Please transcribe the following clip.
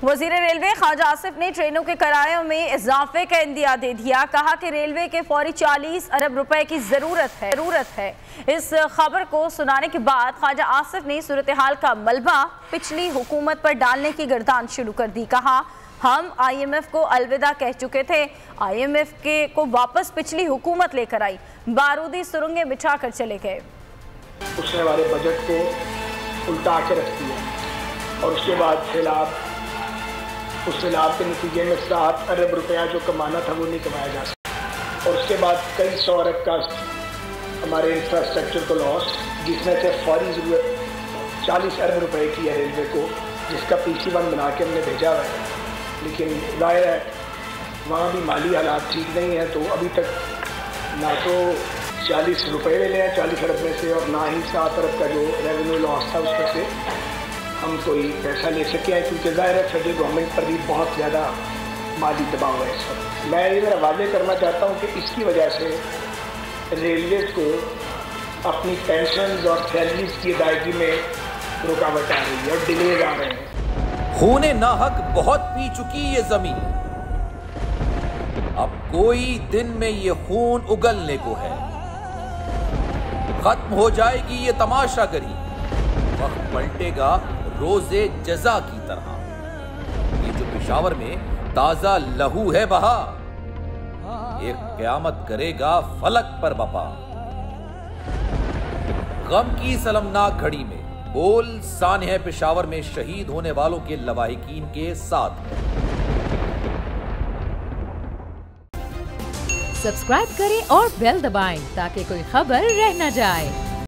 वजीर रेलवे ख्वाजा आसिफ ने ट्रेनों के किरायों में इजाफे का इंदिया दे दिया। कहा कि रेलवे के फौरी 40 अरब रुपए की जरूरत है। इस खबर को सुनाने के बाद ख्वाजा आसिफ ने सूरत हाल का मलबा पिछली हुकूमत पर डालने की गर्दान शुरू कर दी। कहा, हम IMF को अलविदा कह चुके थे, IMF को वापस पिछली हुकूमत लेकर आई, बारूदी सुरंगें बिछा कर चले गए। उसने हमारे बजट को उल्टा के रख दिया और उसके बाद उस सैलाब के नतीजे में 7 अरब रुपया जो कमाना था वो नहीं कमाया जा सका और उसके बाद कई 100 अरब का हमारे इंफ्रास्ट्रक्चर को लॉस, जिसमें से फौरी ज़रूरत 40 अरब रुपए की है रेलवे को, जिसका PC1 बना के हमने भेजा हुआ है। लेकिन जाहिर है वहाँ भी माली हालात ठीक नहीं है, तो अभी तक ना तो 40 रुपये मिले हैं 40 अरब में से और ना ही 7 अरब का जो रेवेन्यू लॉस था उसमें से हम कोई पैसा ले सके हैं, क्योंकि ज़ाहिर है फेडरल गवर्नमेंट पर भी बहुत ज़्यादा माली दबाव है इस वक्त। मैं ये मेरा वादे करना चाहता हूँ कि इसकी वजह से रेलवे को अपनी पेंशन और सैलरीज की अदायगी में रुकावट आ रही है और डिलेज आ रहे हैं। खूने नाहक बहुत पी चुकी ये जमीन, अब कोई दिन में ये खून उगलने को है। खत्म हो जाएगी ये तमाशागरी, वक्त पलटेगा रोजे जजा की तरह। ये जो पेशावर में ताजा लहू है बहा, एक क़यामत करेगा फलक पर बपा। गम की सलमनाक घड़ी में बोल सानह पेशावर में शहीद होने वालों के लवाहिकीन के साथ। सब्सक्राइब करें और बेल दबाएं ताकि कोई खबर रह न जाए।